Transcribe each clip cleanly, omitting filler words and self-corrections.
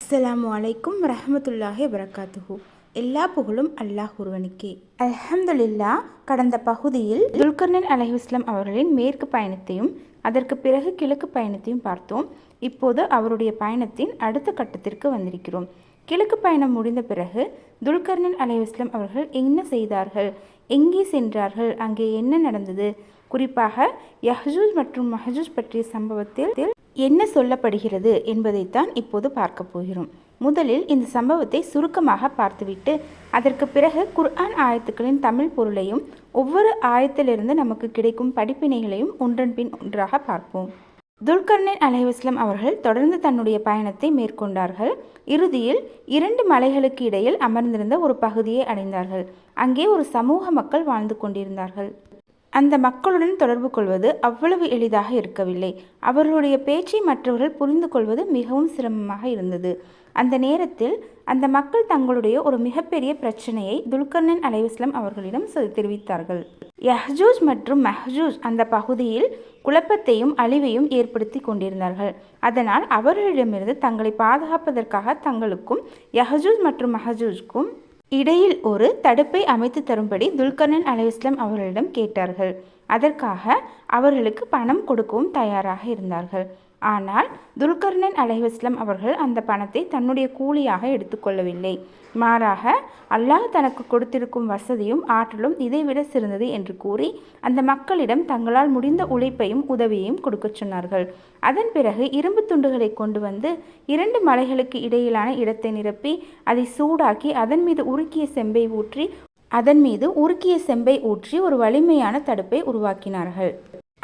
அஸ்ஸலாமு அலைக்கும் வரஹ்மத்துல்லாஹி வபரகாத்துஹு. எல்லா புகழும் அல்லாஹ் ஒருவனுக்கே. அல்ஹம்துலில்லாஹ். கடந்த பகுதியில் துல்கர்னைன் அலைஹிஸ்ஸலாம் அவர்களின் மேற்கு பயணத்தையும் அதற்கு பிறகு கிழக்கு பயணத்தையும் பார்த்தோம். இப்போது அவருடைய பயணத்தின் அடுத்த கட்டத்திற்கு வந்திருக்கிறோம். கிழக்கு பயணம் முடிந்த பிறகு துல்கர்னைன் அலைஹிஸ்ஸலாம் அவர்கள் என்ன செய்தார்கள், எங்கே சென்றார்கள், அங்கே என்ன நடந்தது, குறிப்பாக யஹ்ஜூஜ் மற்றும் மஹ்ஜூஜ் பற்றிய சம்பவத்தில் என்ன சொல்லப்படுகிறது என்பதைத்தான் இப்போது பார்க்க போகிறோம். முதலில் இந்த சம்பவத்தை சுருக்கமாக பார்த்துவிட்டு அதற்கு பிறகு குர்ஆன் ஆயத்துக்களின் தமிழ் பொருளையும் ஒவ்வொரு ஆயத்திலிருந்து நமக்கு கிடைக்கும் படிப்பினைகளையும் ஒன்றன் பின் ஒன்றாக பார்ப்போம். துல்கர்னைன் அலைஹிஸ்ஸலாம் அவர்கள் தொடர்ந்து தன்னுடைய பயணத்தை மேற்கொண்டார்கள். இறுதியில் 2 மலைகளுக்கு இடையில் அமர்ந்திருந்த ஒரு பகுதியை அடைந்தார்கள். அங்கே ஒரு சமூக மக்கள் வாழ்ந்து கொண்டிருந்தார்கள். அந்த மக்களுடன் தொடர்பு கொள்வது அவ்வளவு எளிதாக இருக்கவில்லை. அவர்களுடைய பேச்சை மற்றவர்கள் புரிந்து கொள்வது மிகவும் சிரமமாக இருந்தது. அந்த நேரத்தில் அந்த மக்கள் தங்களுடைய ஒரு மிகப்பெரிய பிரச்சனையை துல்கர்னைன் அலைஹிஸ்ஸலாம் அவர்களிடம் தெரிவித்தார்கள். யஹ்ஜூஜ் மற்றும் மஹ்ஜூஜ் அந்த பகுதியில் குழப்பத்தையும் அழிவையும் ஏற்படுத்தி கொண்டிருந்தார்கள். அதனால் அவர்களிடமிருந்து தங்களை பாதுகாப்பதற்காக தங்களுக்கும் யஹ்ஜூஜ் மற்றும் மஹ்ஜூஜுக்கும் இடையில் ஒரு தடுப்பை அமைத்து தரும்படி துல்கர்னைன் அலைஹிஸ்ஸலாம் அவர்களிடம் கேட்டார்கள். அதற்காக அவர்களுக்கு பணம் கொடுக்கவும் தயாராக இருந்தார்கள். ஆனால் துல்கர்னைன் அலைஹிஸ்ஸலாம் அவர்கள் அந்த பணத்தை தன்னுடைய கூலியாக எடுத்துக்கொள்ளவில்லை. மாறாக அல்லாஹ் தனக்கு கொடுத்திருக்கும் வசதியும் ஆற்றலும் இதைவிட சிறந்தது என்று கூறி அந்த மக்களிடம் தங்களால் முடிந்த உழைப்பையும் உதவியையும் கொடுக்க சொன்னார்கள். அதன் பிறகு இரும்பு துண்டுகளை கொண்டு வந்து 2 மலைகளுக்கு இடையிலான இடத்தை நிரப்பி அதை சூடாக்கி அதன் மீது உருக்கிய செம்பை ஊற்றி ஒரு வலிமையான தடுப்பை உருவாக்கினார்கள்.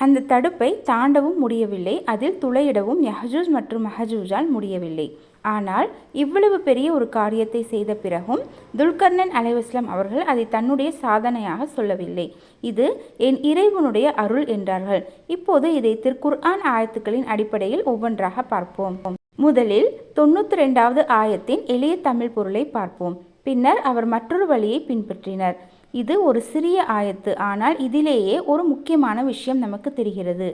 அந்த தடுப்பை தாண்டவும் முடியவில்லை. அதில் துளையிடவும் யஹ்ஜூஜ் மற்றும் மஹ்ஜூஜால் முடியவில்லை. ஆனால் இவ்வளவு பெரிய ஒரு காரியத்தை செய்த பிறகும் துல்கர்னைன் அலைஹிஸ்ஸலாம் அவர்கள் அதை தன்னுடைய சாதனையாக சொல்லவில்லை. இது என் இறைவனுடைய அருள் என்றார்கள். இப்போது இதை குர்ஆன் ஆயத்துக்களின் அடிப்படையில் ஒவ்வொன்றாக பார்ப்போம். முதலில் 92வது ஆயத்தின் எளிய தமிழ் பொருளை பார்ப்போம். பின்னர் அவர் மற்றொரு வழியை பின்பற்றினர். இது ஒரு சிறிய ஆயத்து, ஆனால் இதிலேயே ஒரு முக்கியமான விஷயம் நமக்கு தெரிகிறது.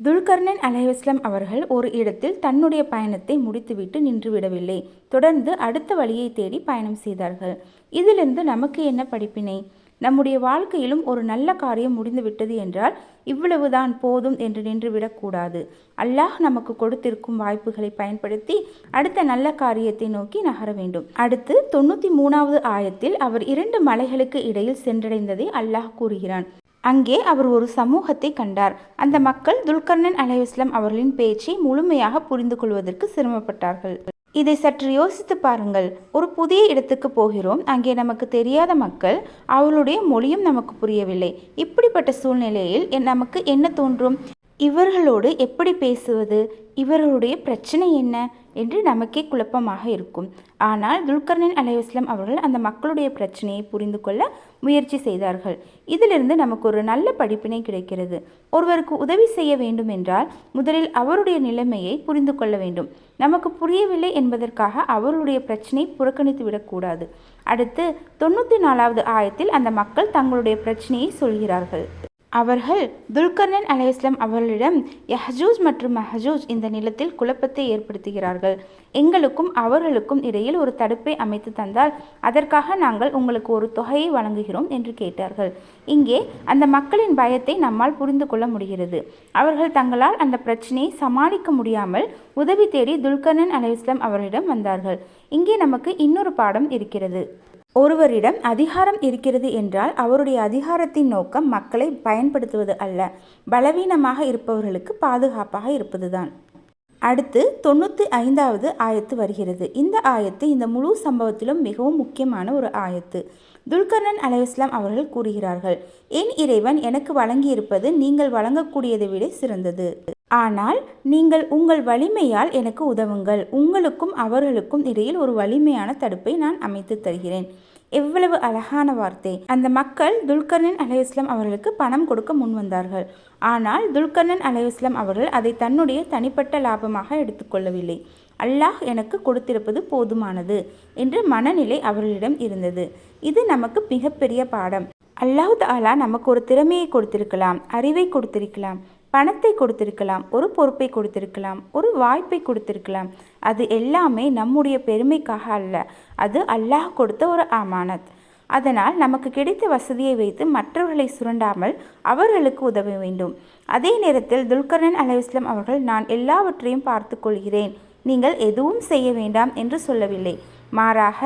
துல்கர்னைன் அலைஹிஸ்ஸலாம் அவர்கள் ஒரு இடத்தில் தன்னுடைய பயணத்தை முடித்துவிட்டு நின்றுவிடவில்லை. தொடர்ந்து அடுத்த வழியை தேடி பயணம் செய்தார்கள். இதிலிருந்து நமக்கு என்ன படிப்பினை? நம்முடைய வாழ்க்கையிலும் ஒரு நல்ல காரியம் முடிந்துவிட்டது என்றால் இவ்வளவுதான் போதும் என்று நின்றுவிடக்கூடாது. அல்லாஹ் நமக்கு கொடுத்திருக்கும் வாய்ப்புகளை பயன்படுத்தி அடுத்த நல்ல காரியத்தை நோக்கி நகர வேண்டும். அடுத்து 93வது ஆயத்தில் அவர் 2 மலைகளுக்கு இடையில் சென்றடைந்ததை அல்லாஹ் கூறுகிறான். அங்கே அவர் ஒரு சமூகத்தை கண்டார். அந்த மக்கள் துல்கர்னைன் அலைஹிஸ்ஸலாம் அவர்களின் பேச்சை முழுமையாக புரிந்து கொள்வதற்கு சிரமப்பட்டார்கள். இதை சற்று யோசித்து பாருங்கள். ஒரு புதிய இடத்துக்கு போகிறோம். அங்கே நமக்கு தெரியாத மக்கள், அவளுடைய மொழியும் நமக்கு புரியவில்லை. இப்படிப்பட்ட சூழ்நிலையில் நமக்கு என்ன தோன்றும்? இவர்களோடு எப்படி பேசுவது? இவர்களுடைய பிரச்சனை என்ன என்று நமக்கே குழப்பமாக இருக்கும். ஆனால் துல்கர்னைன் அலைஹிஸ்ஸலாம் அவர்கள் அந்த மக்களுடைய பிரச்சனையை புரிந்து கொள்ள முயற்சி செய்தார்கள். இதிலிருந்து நமக்கு ஒரு நல்ல படிப்பினை கிடைக்கிறது. ஒருவருக்கு உதவி செய்ய வேண்டும் என்றால் முதலில் அவருடைய நிலைமையை புரிந்து கொள்ள வேண்டும். நமக்கு புரியவில்லை என்பதற்காக அவர்களுடைய பிரச்சனையை புறக்கணித்து விடக்கூடாது. அடுத்து 94வது ஆயத்தில் அந்த மக்கள் தங்களுடைய பிரச்சனையை சொல்கிறார்கள். அவர்கள் துல்கர்னைன் அலைஹிஸ்ஸலாம் அவர்களிடம் யஹ்ஜூஜ் மற்றும் மஹ்ஜூஜ் இந்த நிலத்தில் குழப்பத்தை ஏற்படுத்துகிறார்கள். எங்களுக்கும் அவர்களுக்கும் இடையில் ஒரு தடுப்பை அமைத்து தந்தால் அதற்காக நாங்கள் உங்களுக்கு ஒரு தொகையை வழங்குகிறோம் என்று கேட்டார்கள். இங்கே அந்த மக்களின் பயத்தை நம்மால் புரிந்து கொள்ள முடிகிறது. அவர்கள் தங்களால் அந்த பிரச்சனையை சமாளிக்க முடியாமல் உதவி தேடி துல்கர்னைன் அலைஹிஸ்ஸலாம் அவர்களிடம் வந்தார்கள். இங்கே நமக்கு இன்னொரு பாடம் இருக்கிறது. ஒருவரிடம் அதிகாரம் இருக்கிறது என்றால் அவருடைய அதிகாரத்தின் நோக்கம் மக்களை பயன்படுத்துவது அல்ல, பலவீனமாக இருப்பவர்களுக்கு பாதுகாப்பாக இருப்பதுதான். அடுத்து 95வது ஆயத்து வருகிறது. இந்த ஆயத்து இந்த முழு சம்பவத்திலும் மிகவும் முக்கியமான ஒரு ஆயத்து. துல்கர்னைன் அலைஹிஸ்ஸலாம் அவர்கள் கூறுகிறார்கள், என் இறைவன் எனக்கு வழங்கியிருப்பது நீங்கள் வழங்கக்கூடியதை விட சிறந்தது. ஆனால் நீங்கள் உங்கள் வலிமையால் எனக்கு உதவுங்கள். உங்களுக்கும் அவர்களுக்கும் இடையில் ஒரு வலிமையான தடுப்பை நான் அமைத்து தருகிறேன். எவ்வளவு அழகான வார்த்தை! அந்த மக்கள் துல்கர்னைன் அலைஹிஸ்ஸலாம் அவர்களுக்கு பணம் கொடுக்க முன் வந்தார்கள். ஆனால் துல்கர்னைன் அலைஹிஸ்ஸலாம் அவர்கள் அதை தன்னுடைய தனிப்பட்ட லாபமாக எடுத்துக்கொள்ளவில்லை. அல்லாஹ் எனக்கு கொடுத்திருப்பது போதுமானது என்ற மனநிலை அவர்களிடம் இருந்தது. இது நமக்கு மிகப்பெரிய பாடம். அல்லாஹ் தஆலா நமக்கு ஒரு திறமையை கொடுத்திருக்கலாம், அறிவை கொடுத்திருக்கலாம், பணத்தை கொடுத்திருக்கலாம், ஒரு பொறுப்பை கொடுத்திருக்கலாம், ஒரு வாய்ப்பை கொடுத்திருக்கலாம். அது எல்லாமே நம்முடைய பெருமைக்காக அல்ல, அது அல்லாஹ் கொடுத்த ஒரு அமானத். அதனால் நமக்கு கிடைத்த வசதியை வைத்து மற்றவர்களை சுரண்டாமல் அவர்களுக்கு உதவ வேண்டும். அதே நேரத்தில் துல்கர்னைன் அலைஹிஸ்ஸலாம் அவர்கள், நான் எல்லாவற்றையும் பார்த்து கொள்கிறேன், நீங்கள் எதுவும் செய்ய வேண்டாம் என்று சொல்லவில்லை. மாறாக,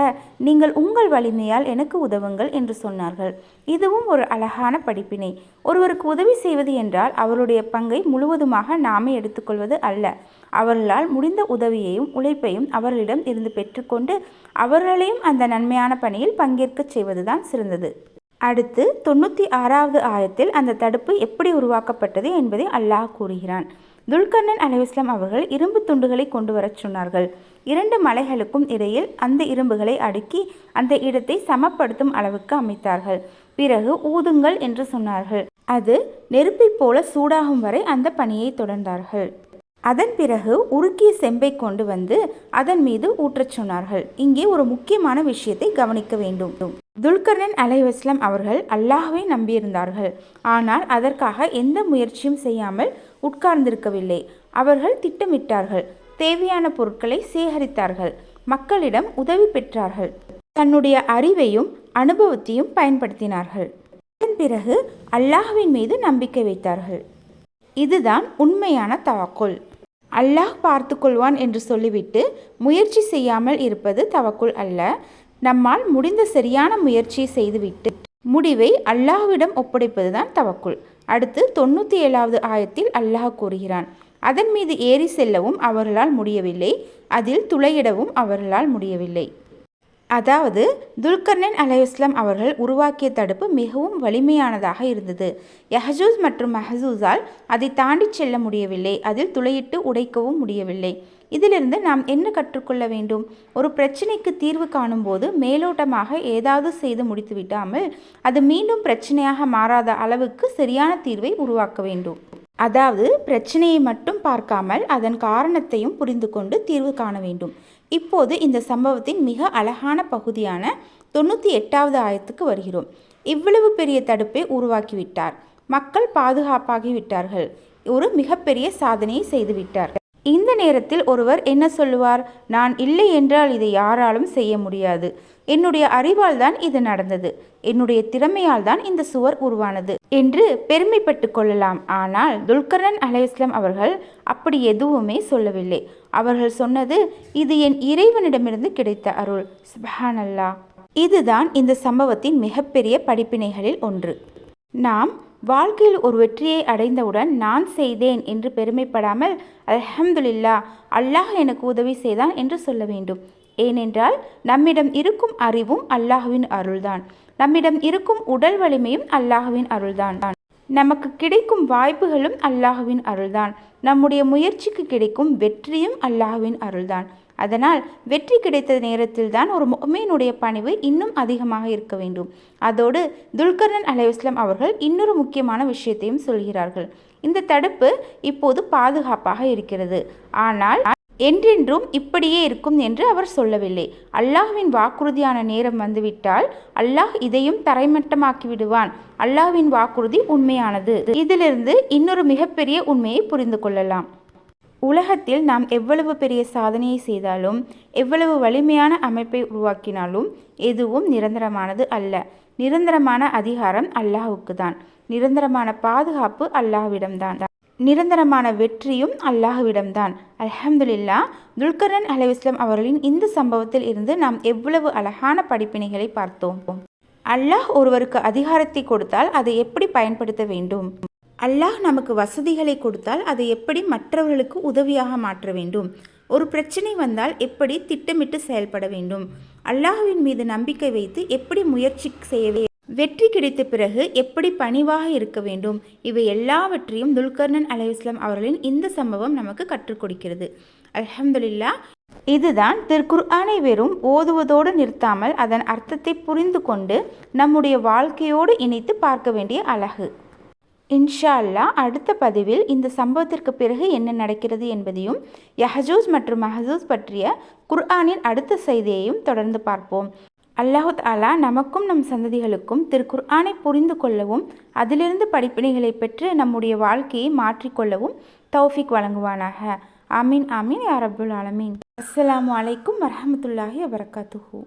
நீங்கள் உங்கள் வலிமையால் எனக்கு உதவுங்கள் என்று சொன்னார்கள். இதுவும் ஒரு அழகான படிப்பினை. ஒருவருக்கு உதவி செய்வது என்றால் அவருடைய பங்கை முழுவதுமாக நாமே எடுத்துக்கொள்வது அல்ல. அவர்களால் முடிந்த உதவியையும் உழைப்பையும் அவர்களிடம் இருந்து பெற்றுக்கொண்டு அவர்களையும் அந்த நன்மையான பணியில் பங்கேற்கச் செய்வதுதான் சிறந்தது. அடுத்து 96வது ஆயத்தில் அந்த தடுப்பு எப்படி உருவாக்கப்பட்டது என்பதை அல்லாஹ் கூறுகிறான். துல்கர்னைன் அலைஹிஸ்ஸலாம் அவர்கள் இரும்பு துண்டுகளை கொண்டு வரச் சொன்னார்கள். 2 மலைகளுக்கும் இடையில் அந்த இரும்புகளை அடுக்கி அந்த இடத்தை சமப்படுத்தும் அளவுக்கு அமைத்தார்கள். பிறகு ஊதுங்கள் என்று சொன்னார்கள். அது நெருப்பைப் போல சூடாகும் வரை அந்த பணியை தொடர்ந்தார்கள். அதன் பிறகு உருக்கிய செம்பை கொண்டு வந்து அதன் மீது ஊற்றச் சொன்னார்கள். இங்கே ஒரு முக்கியமான விஷயத்தை கவனிக்க வேண்டும். துல்கர்னைன் அலைஹிஸ்ஸலாம் அவர்கள் அல்லாஹ்வை நம்பியிருந்தார்கள். ஆனால் அதற்காக எந்த முயற்சியும் செய்யாமல் உட்கார்ந்திருக்கவில்லை. அவர்கள் திட்டமிட்டார்கள், தேவையான பொருட்களை சேகரித்தார்கள், மக்களிடம் உதவி பெற்றார்கள், தன்னுடைய அறிவையும் அனுபவத்தையும் பயன்படுத்தினார்கள். அதன் பிறகு அல்லாஹ்வின் மீது நம்பிக்கை வைத்தார்கள். இதுதான் உண்மையான தவக்குல். அல்லாஹ் பார்த்து கொள்வான் என்று சொல்லிவிட்டு முயற்சி செய்யாமல் இருப்பது தவக்குல் அல்ல. நம்மால் முடிந்த சரியான முயற்சியை செய்துவிட்டு முடிவை அல்லாஹ்விடம் ஒப்படைப்பதுதான் தவக்குல். அடுத்து 97வது ஆயத்தில் அல்லாஹ் கூறுகிறான், அதன் மீது ஏறி செல்லவும் அவர்களால் முடியவில்லை, அதில் துளையிடவும் அவர்களால் முடியவில்லை. அதாவது துல்கர்னைன் அலைஹிஸ்ஸலாம் அவர்கள் உருவாக்கிய தடுப்பு மிகவும் வலிமையானதாக இருந்தது. யஹஜூஸ் மற்றும் மஹஜூஸால் அதை தாண்டி செல்ல முடியவில்லை, அதில் துளையிட்டு உடைக்கவும் முடியவில்லை. இதிலிருந்து நாம் என்ன கற்றுக்கொள்ள வேண்டும்? ஒரு பிரச்சனைக்கு தீர்வு காணும்போது மேலோட்டமாக ஏதாவது செய்து முடித்துவிடாமல் அது மீண்டும் பிரச்சனையாக மாறாத அளவுக்கு சரியான தீர்வை உருவாக்க வேண்டும். அதாவது பிரச்சனையை மட்டும் பார்க்காமல் அதன் காரணத்தையும் புரிந்து கொண்டு தீர்வு காண வேண்டும். இப்போது இந்த சம்பவத்தின் மிக அழகான பகுதியான 98வது ஆயத்துக்கு வருகிறோம். இவ்வளவு பெரிய தடுப்பை உருவாக்கிவிட்டார், மக்கள் பாதுகாப்பாகிவிட்டார்கள், ஒரு மிகப்பெரிய சாதனையை செய்துவிட்டார். இந்த நேரத்தில் ஒருவர் என்ன சொல்லுவார்? நான் இல்லை என்றால் இதை யாராலும் செய்ய முடியாது, என்னுடைய அறிவால் தான் இது நடந்தது, என்னுடைய திறமையால் தான் இந்த சுவர் உருவானது என்று பெருமைப்பட்டு கொள்ளலாம். ஆனால் துல்கர்னைன் அலைஹிஸ்ஸலாம் அவர்கள் அப்படி எதுவுமே சொல்லவில்லை. அவர்கள் சொன்னது, இது என் இறைவனிடமிருந்து கிடைத்த அருள். சுப்ஹானல்லாஹ். இதுதான் இந்த சம்பவத்தின் மிகப்பெரிய படிப்பினைகளில் ஒன்று. நாம் வாழ்க்கையில் ஒரு வெற்றியை அடைந்தவுடன் நான் செய்தேன் என்று பெருமைப்படாமல் அல்ஹம்துலில்லாஹ், அல்லாஹ் எனக்கு உதவி செய்தான் என்று சொல்ல வேண்டும். ஏனென்றால் நம்மிடம் இருக்கும் அறிவும் அல்லாஹ்வின் அருள்தான், நம்மிடம் இருக்கும் உடல் வலிமையும் அல்லாஹ்வின் அருள்தான், நமக்கு கிடைக்கும் வாய்ப்புகளும் அல்லாஹ்வின் அருள்தான், நம்முடைய முயற்சிக்கு கிடைக்கும் வெற்றியும் அல்லாஹ்வின் அருள்தான். அதனால் வெற்றி கிடைத்த நேரத்தில் தான் ஒரு முஃமினுடைய பணிவு இன்னும் அதிகமாக இருக்க வேண்டும். அதோடு துல்கர்னைன் அலைஹிஸ்ஸலாம் அவர்கள் இன்னொரு முக்கியமான விஷயத்தையும் சொல்கிறார்கள். இந்த தடுப்பு இப்போது பாதுகாப்பாக இருக்கிறது, ஆனால் என்றென்றும் இப்படியே இருக்கும் என்று அவர் சொல்லவில்லை. அல்லாஹ்வின் வாக்குறுதியான நேரம் வந்துவிட்டால் அல்லாஹ் இதையும் தரைமட்டமாக்கி விடுவான். அல்லாஹ்வின் வாக்குறுதி உண்மையானது. இதிலிருந்து இன்னொரு மிகப்பெரிய உண்மையை புரிந்து கொள்ளலாம். உலகத்தில் நாம் எவ்வளவு பெரிய சாதனையை செய்தாலும், எவ்வளவு வலிமையான அமைப்பை உருவாக்கினாலும் எதுவும் நிரந்தரமானது அல்ல. நிரந்தரமான அதிகாரம் அல்லாஹ்வுக்கு தான், நிரந்தரமான பாதுகாப்பு அல்லாஹ்விடம்தான், நிரந்தரமான வெற்றியும் அல்லாஹ்விடம்தான். அல்ஹம்துலில்லாஹ். துல்கர்னைன் அலைஹிஸ்ஸலாம் அவர்களின் இந்த சம்பவத்தில் இருந்து நாம் எவ்வளவு அழகான படிப்பினைகளை பார்த்தோம். அல்லாஹ் ஒருவருக்கு அதிகாரத்தை கொடுத்தால் அதை எப்படி பயன்படுத்த வேண்டும்? அல்லாஹ் நமக்கு வசதிகளை கொடுத்தால் அதை எப்படி மற்றவர்களுக்கு உதவியாக மாற்ற வேண்டும்? ஒரு பிரச்சனை வந்தால் எப்படி திட்டமிட்டு செயல்பட வேண்டும்? அல்லாஹ்வின் மீது நம்பிக்கை வைத்து எப்படி முயற்சி செய்ய, வெற்றி கிடைத்த பிறகு எப்படி பணிவாக இருக்க வேண்டும்? இவை எல்லாவற்றையும் துல்கர்னைன் அலைஹிஸ்ஸலாம் அவர்களின் இந்த சம்பவம் நமக்கு கற்றுக் கொடுக்கிறது. அல்ஹம்துலில்லாஹ். இதுதான் திருக்குர்ஆனை வெறும் ஓதுவதோடு நிறுத்தாமல் அதன் அர்த்தத்தை புரிந்து கொண்டு நம்முடைய வாழ்க்கையோடு இணைத்து பார்க்க வேண்டிய அழகு. இன்ஷா அல்லாஹ் அடுத்த பதிவில் இந்த சம்பவத்திற்கு பிறகு என்ன நடக்கிறது என்பதையும் யஹஜூஸ் மற்றும் மஹஜூஸ் பற்றிய குர்ஆனின் அடுத்த செய்தியையும் தொடர்ந்து பார்ப்போம். அல்லாஹு தஆலா நமக்கும் நம் சந்ததிகளுக்கும் திருக்குர்ஆனை புரிந்து கொள்ளவும் அதிலிருந்து படிப்பினைகளை பெற்று நம்முடைய வாழ்க்கையை மாற்றிக்கொள்ளவும் தௌஃபீக் வழங்குவானாக. ஆமீன் ஆமீன் யா ரப்பல் ஆலமீன். அஸ்ஸலாமு அலைக்கும் வரஹ்மத்துல்லாஹி வபரகாத்துஹு.